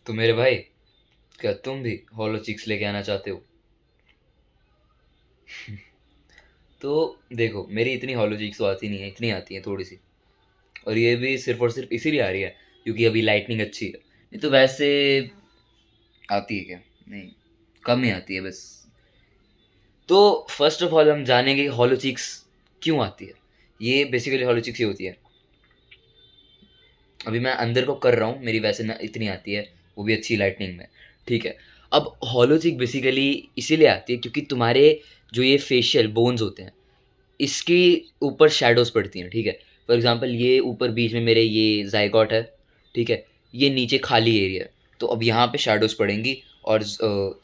तो मेरे भाई, क्या तुम भी हॉलो चिक्स लेके आना चाहते हो? तो देखो, मेरी इतनी हॉलो चिक्स तो आती नहीं है, इतनी आती है थोड़ी सी। और ये भी सिर्फ और सिर्फ इसीलिए आ रही है क्योंकि अभी लाइटनिंग अच्छी है। नहीं तो वैसे आती है क्या? नहीं, कम ही आती है बस। तो फर्स्ट ऑफ ऑल हम जानेंगे हॉलो चिक्स क्यों आती है। ये बेसिकली हॉलो चिक्स ये होती है, अभी मैं अंदर को कर रहा हूँ, मेरी वैसे ना इतनी आती है, वो भी अच्छी लाइटनिंग में। ठीक है। अब हॉलो चिक बेसिकली इसीलिए आती है क्योंकि तुम्हारे जो ये फेशियल बोन्स होते हैं, इसके ऊपर शैडोज़ पड़ती हैं। ठीक है। फॉर एग्जांपल ये ऊपर बीच में मेरे ये जाइगॉट है। ठीक है। ये नीचे खाली एरिया है, तो अब यहाँ पे शैडोज़ पड़ेंगी और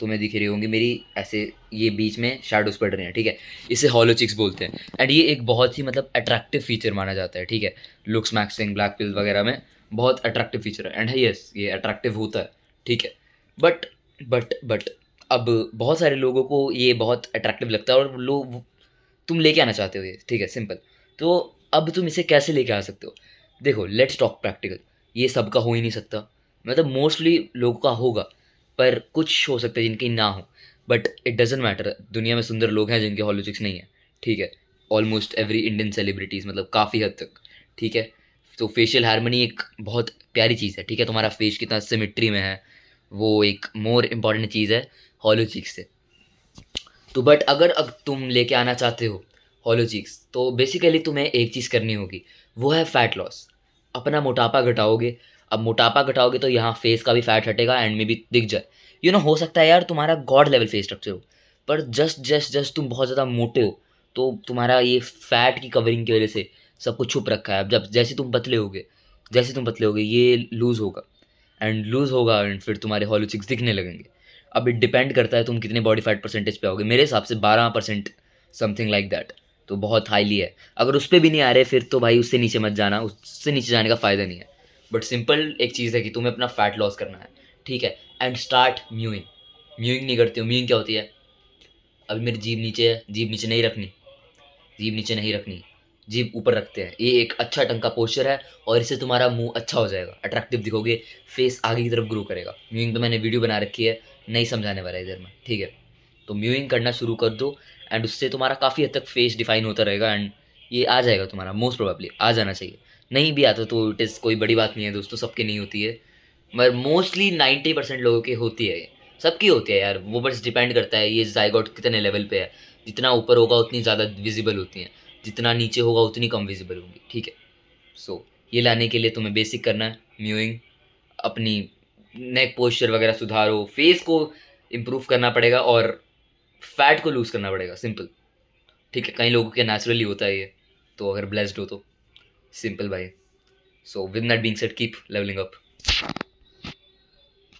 तुम्हें दिख रही होंगी मेरी ऐसे, ये बीच में शैडोज़ पड़ रहे हैं। ठीक है। इसे हॉलो चिक्स बोलते हैं एंड ये एक बहुत ही मतलब अट्रैक्टिव फीचर माना जाता है। ठीक है। लुक्स मैक्सिंग, ब्लैक पिल वगैरह में बहुत अट्रैक्टिव फीचर है एंड यस, ये अट्रैक्टिव होता है। ठीक है। बट बट अब बहुत सारे लोगों को ये बहुत अट्रैक्टिव लगता है और लोग, तुम लेके आना चाहते हो ये, ठीक है, सिंपल। तो अब तुम इसे कैसे लेके आ सकते हो? देखो, लेट्स टॉक प्रैक्टिकल। ये सबका हो ही नहीं सकता, मतलब मोस्टली लोगों का होगा, पर कुछ हो सकता है जिनकी ना हो। बट इट डजेंट मैटर, दुनिया में सुंदर लोग हैं जिनके हॉलोचिक्स नहीं है। ठीक है। ऑलमोस्ट एवरी इंडियन सेलिब्रिटीज़, मतलब काफ़ी हद तक। ठीक है। तो फेशियल हारमोनी एक बहुत प्यारी चीज़ है। ठीक है। तुम्हारा फेस कितना सिमिट्री में है, वो एक मोर इम्पॉर्टेंट चीज़ है हॉलोचिक्स से। तो बट अगर अब तुम लेके आना चाहते हो हॉलो चीक्स, तो बेसिकली तुम्हें एक चीज़ करनी होगी, वो है फैट लॉस। अपना मोटापा घटाओगे। अब मोटापा घटाओगे तो यहाँ फेस का भी फैट हटेगा एंड में भी दिख जाए। हो सकता है यार तुम्हारा गॉड लेवल फेस स्ट्रक्चर हो, पर जस्ट जस्ट जस्ट तुम बहुत ज़्यादा मोटे हो, तो तुम्हारा ये फैट की कवरिंग की वजह से सब कुछ छुप रखा है। अब जब जैसे तुम पतले होगे ये लूज़ होगा एंड फिर तुम्हारे हॉलो चिक्स दिखने लगेंगे। अब इट डिपेंड करता है तुम कितने बॉडी फैट परसेंटेज पे आओगे। मेरे हिसाब से 12%, समथिंग लाइक दैट, तो बहुत हाईली है। अगर उस पर भी नहीं आ रहे फिर तो भाई उससे नीचे मत जाना, उससे नीचे जाने का फ़ायदा नहीं है। बट सिंपल एक चीज़ है कि तुम्हें अपना फैट लॉस करना है। ठीक है। And start mowing. म्यूइंग नहीं करते हो? म्यूइंग क्या होती है? अभी मेरी जीभ नीचे है, जीभ नीचे नहीं रखनी, जीभ नीचे नहीं रखनी, जीभ ऊपर रखते हैं। ये एक अच्छा ढंग का पोस्चर है और इससे तुम्हारा मुंह अच्छा हो जाएगा, अट्रैक्टिव दिखोगे, फेस आगे की तरफ ग्रो करेगा। म्यूइंग तो मैंने वीडियो बना रखी है, नहीं समझाने वाला इधर में। ठीक है। तो म्यूइंग करना शुरू कर दो एंड उससे तुम्हारा काफ़ी हद तक फेस डिफाइन होता रहेगा एंड ये आ जाएगा तुम्हारा, मोस्ट प्रोबेबली आ जाना चाहिए। नहीं भी आता तो इट इज़ कोई बड़ी बात नहीं है दोस्तों, सबके नहीं होती है, मगर मोस्टली 90% लोगों की होती है ये। सबकी होती है यार, वो बस डिपेंड करता है ये जाइगोट कितने लेवल पे है। जितना ऊपर होगा उतनी ज़्यादा विजिबल होती हैं, जितना नीचे होगा उतनी कम विजिबल होंगी। ठीक है। सो ये लाने के लिए तुम्हें बेसिक करना है म्यूइंग, अपनी नेक पोस्चर वगैरह सुधारो, फेस को इम्प्रूव करना पड़ेगा और फैट को लूज़ करना पड़ेगा, सिंपल। ठीक है। कई लोगों के नेचुरली होता है ये, तो अगर ब्लेस्ड हो तो सिंपल भाई। So with that being said, keep levelling up.